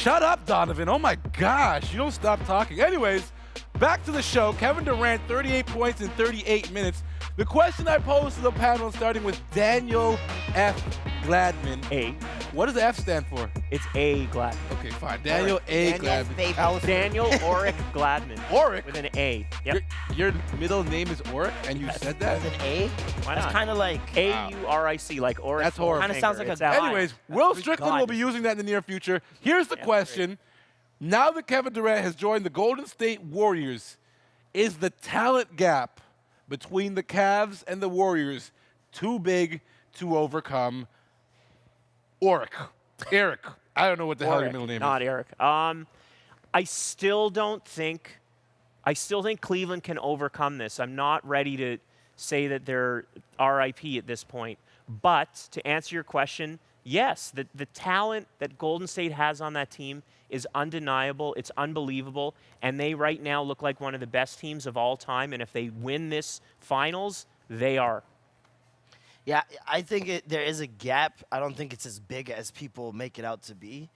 Shut up, Donovan. Oh my gosh, you don't stop talking. Anyways, back to the show. Kevin Durant, 38 points in 38 minutes. The question I posed to the panel, starting with Daniel F. Gladman. A. What does the F stand for? It's A. Gladman. Okay, fine. Daniel A. Gladman. Daniel Auric Gladman. Auric? With an A. Yep. Your middle name is Auric, and you said that? With an A? Why That's not? kind of like A-U-R-I-C, like Auric. That's horrible. Kinda sounds like a It's L-I. Anyways, Will Strickland will be using that in the near future. Here's the question. Now that Kevin Durant has joined the Golden State Warriors, is the talent gap between the Cavs and the Warriors too big to overcome? Eric. I don't know what the hell your middle name not is. Eric. I still think Cleveland can overcome this. I'm not ready to say that they're RIP at this point. But to answer your question, yes, the talent that Golden State has on that team is undeniable. It's unbelievable. And they right now look like one of the best teams of all time. And if they win this finals, they are. Yeah, I think there is a gap. I don't think it's as big as people make it out to be.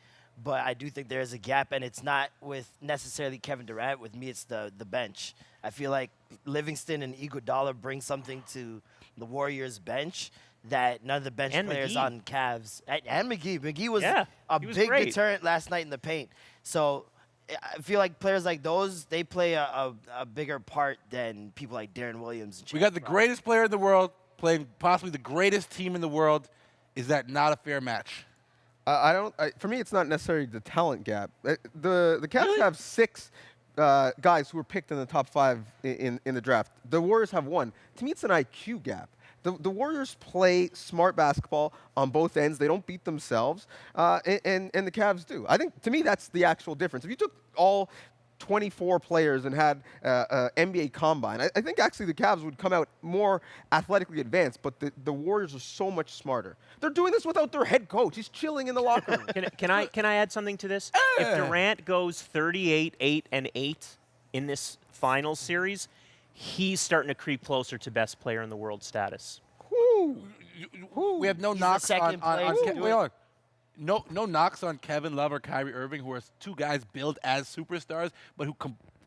But I do think there is a gap, and it's not with necessarily Kevin Durant. With me, it's the bench. I feel like Livingston and Iguodala bring something to the Warriors bench that none of the bench players McGee. on Cavs. And McGee. McGee was he was big great. deterrent last night in the paint. So I feel like players like those, they play a bigger part than people like Darren Williams. And We got the greatest player in the world playing possibly the greatest team in the world. Is that not a fair match? For me, it's not necessarily the talent gap. The Cavs have 6 guys who were picked in the top 5 in the draft. The Warriors have 1. To me, it's an IQ gap. The Warriors play smart basketball on both ends. They don't beat themselves, and the Cavs do. I think, to me, that's the actual difference. If you took all 24 players and had NBA combine, I think actually the Cavs would come out more athletically advanced, but the Warriors are so much smarter. They're doing this without their head coach. He's chilling in the locker room. Can I add something to this? If Durant goes 38, 8, and 8 in this finals series, he's starting to creep closer to best player in the world status. We have no knocks second on place. wait on. No knocks on Kevin Love or Kyrie Irving, who are 2 guys billed as superstars, but who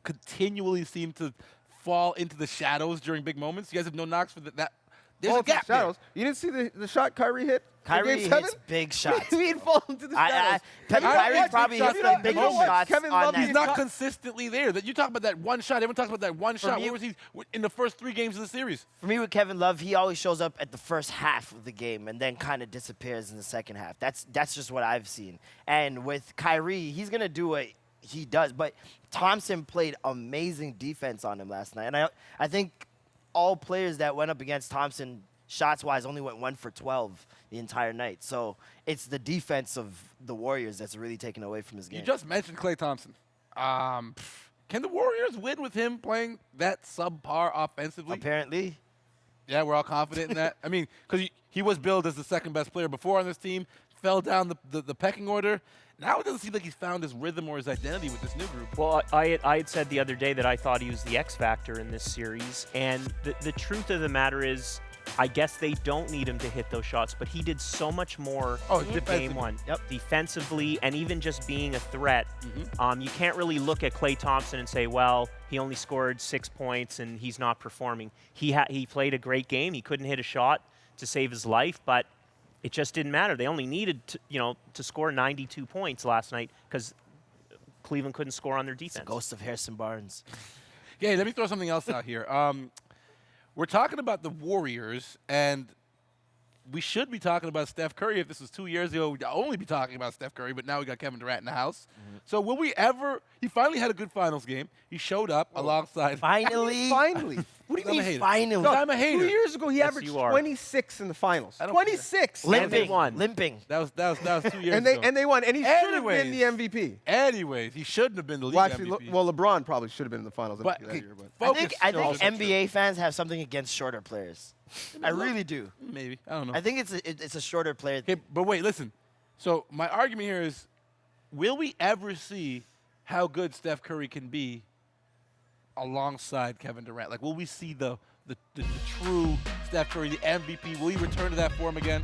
continually seem to fall into the shadows during big moments. You guys have no knocks for that. There's a gap there. You didn't see the shot Kyrie hit? Kyrie in Game 7? hits big shots. He didn't fall into the shadows. Kyrie probably hits the biggest shots Kevin on Love, that. He's not consistently there. You talk about that one shot. Everyone talks about that one shot. me- Where was he in the first 3 games of the series? For me, with Kevin Love, he always shows up at the first half of the game and then kind of disappears in the second half. That's just what I've seen. And with Kyrie, he's going to do what he does. But Thompson played amazing defense on him last night. And I think all players that went up against Thompson, shots-wise, only went 1 for 12 the entire night. So it's the defense of the Warriors that's really taken away from his game. You just mentioned Klay Thompson. Can the Warriors win with him playing that subpar offensively? Apparently. Yeah, we're all confident in that. I mean, because he was billed as the second best player before on this team, fell down the pecking order. Now it doesn't seem like he's found his rhythm or his identity with this new group. Well, I had said the other day that I thought he was the X factor in this series, and the truth of the matter is, I guess they don't need him to hit those shots, but he did so much more in Game 1. Defensively, and even just being a threat. You can't really look at Klay Thompson and say, well, he only scored 6 points and he's not performing. He played a great game. He couldn't hit a shot to save his life, but it just didn't matter. They only needed to score 92 points last night because Cleveland couldn't score on their defense. It's the ghost of Harrison Barnes. Yeah, let me throw something else out here. We're talking about the Warriors, and we should be talking about Steph Curry. If this was 2 years ago, we'd only be talking about Steph Curry, but now we got Kevin Durant in the house. So will we ever – he finally had a good finals game. He showed up alongside – Finally? Finally. What do I'm you a mean, hater. finally? I'm a hater. 2 years ago, he Yes, averaged you are. 26 in the finals. I don't 26. And they Limping. won. Limping. That was 2 years And ago. they won. And he should have been the MVP. Anyways, he shouldn't have been the league Well, actually, MVP. LeBron probably should have been in the finals But- MVP that year. But I Focus. think NBA fans have something against shorter players. I really do. Maybe. I don't know. I think it's a shorter player. Okay, but wait, listen. So my argument here is, will we ever see how good Steph Curry can be alongside Kevin Durant? Like, will we see the true Steph Curry, the MVP? Will he return to that form again?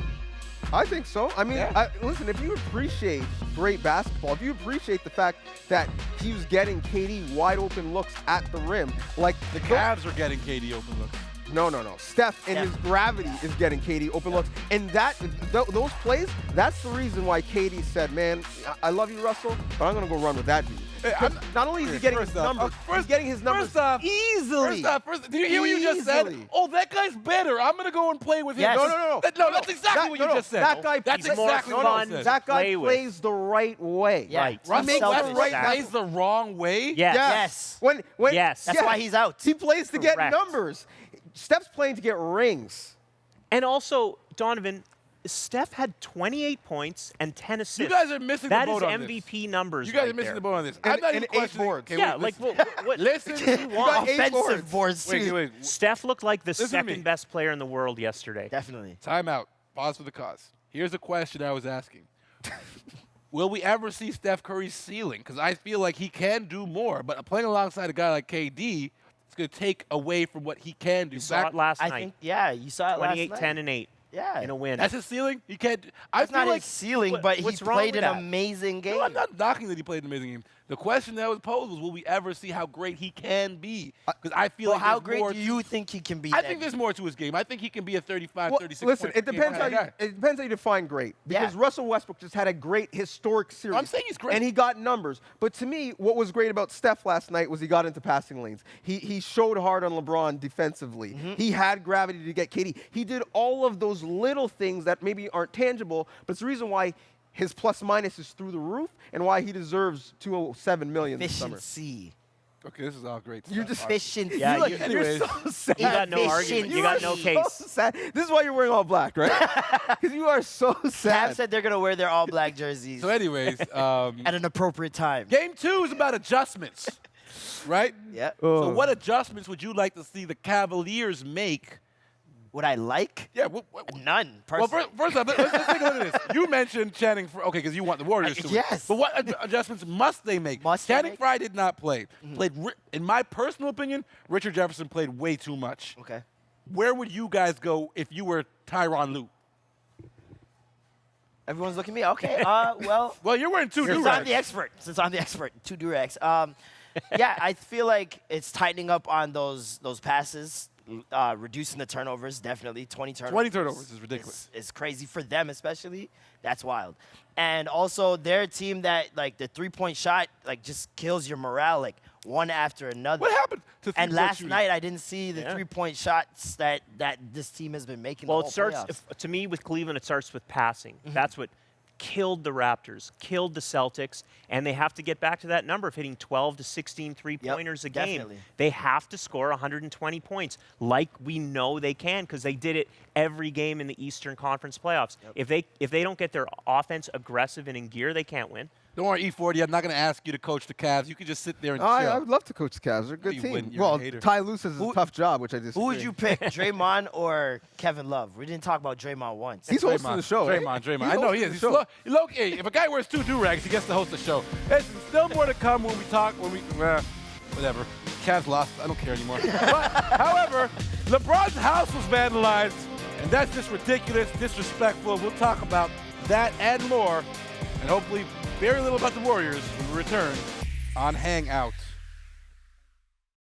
I think so. I mean, listen, if you appreciate great basketball, if you appreciate the fact that he was getting KD wide open looks at the rim, like the Cavs are getting KD open looks. No. Steph and his gravity is getting KD open looks. And those plays, that's the reason why KD said, man, I love you, Russell, but I'm going to go run with that dude. Not only is he getting his numbers, he's getting his numbers easily. Did you hear what you just said? Oh, that guy's better. I'm going to go and play with him. Yes. No. That's exactly what you just said. That guy, that's exactly what I said. That guy plays the right way. Yeah. Right. Russell plays the wrong way? Yes. Yes. That's why he's out. He plays to get Correct. numbers. Steph's playing to get rings. And also, Donovan, Steph had 28 points and 10 assists. You guys are missing the boat on this. That is MVP numbers. You guys right are missing there. the boat on this. And, I'm not and even 8 boards. Okay, Yeah, wait, like listen. what Listen, you want? Offensive boards, too. Wait. Steph looked like the Listen to me. second best player in the world yesterday. Definitely. Time out. Pause for the cause. Here's a question I was asking. Will we ever see Steph Curry's ceiling? Because I feel like he can do more, but playing alongside a guy like KD, it's going to take away from what he can do. You saw it last I night. think, you saw it last 28, night. 10, and 8 Yeah. in a win. That's his ceiling? He can't. That's feel not like his ceiling, but he what's wrong played with an that? amazing game. No, I'm not knocking that he played an amazing game. The question that was posed was, will we ever see how great he can be? Because I feel like how there's great more do you think he can be? I then? think there's more to his game. I think he can be a 35, Well, 36 listen, point it depends game how guy. it depends how you define great. Because Yeah. Russell Westbrook just had a great historic series. I'm saying he's great. And he got numbers. But to me, what was great about Steph last night was he got into passing lanes. He showed hard on LeBron defensively. He had gravity to get KD. He did all of those little things that maybe aren't tangible, but it's the reason why his plus minus is through the roof and why he deserves $207 million this summer. Efficiency. Okay, this is all great stuff. You're just Efficiency. Yeah, you're, you- you're anyways. so sad. You got no argument. You got no so case. sad. This is why you're wearing all black, right? Because you are so Cavs sad. said they're going to wear their all-black jerseys So anyways, at an appropriate time. game 2 is about adjustments, right? Yeah. So what adjustments would you like to see the Cavaliers make? Would I like? Yeah. None. Well, Personally. first off, let's take a look at this. You mentioned Channing Frye, okay, because you want the Warriors to win. Yes. But what adjustments must they make? Must they Channing make? Frye did not play. In my personal opinion, Richard Jefferson played way too much. Okay. Where would you guys go if you were Tyronn Lue? Everyone's looking at me? Okay. Well, Well, you're wearing two since do-rags. I'm the expert, 2 durags. Yeah, I feel like it's tightening up on those passes, reducing the turnovers, definitely. 20 turnovers. 20 turnovers is ridiculous. It's crazy for them, especially. That's wild. And also, they're a team that, like, the three-point shot, like, just kills your morale, like, one after another. What happened to And three-point last shooting? night, I didn't see the Yeah. three-point shots that this team has been making. Well, the it whole starts, playoffs. to me, with Cleveland, it starts with passing. That's what killed the Raptors, killed the Celtics, and they have to get back to that number of hitting 12 to 16 three-pointers a game. definitely. They have to score 120 points, like we know they can, because they did it every game in the Eastern Conference playoffs. If they don't get their offense aggressive and in gear, they can't win. Don't worry, E40. I'm not going to ask you to coach the Cavs. You can just sit there and chill. I would love to coach the Cavs. They're a good You team. wouldn't. You're a Well, hater. Ty Lue says it's a tough job, which I disagree. Who would you pick, Draymond or Kevin Love? We didn't talk about Draymond once. He's hosting the show, right? Draymond. He's I know he hosting is. the He's show. low-key. If a guy wears two do-rags, he gets to host the show. Listen, still more to come when we talk. Whatever. Cavs lost. I don't care anymore. But, however, LeBron's house was vandalized, and that's just ridiculous, disrespectful. We'll talk about that and more, and hopefully very little about the Warriors when we return on Hangout.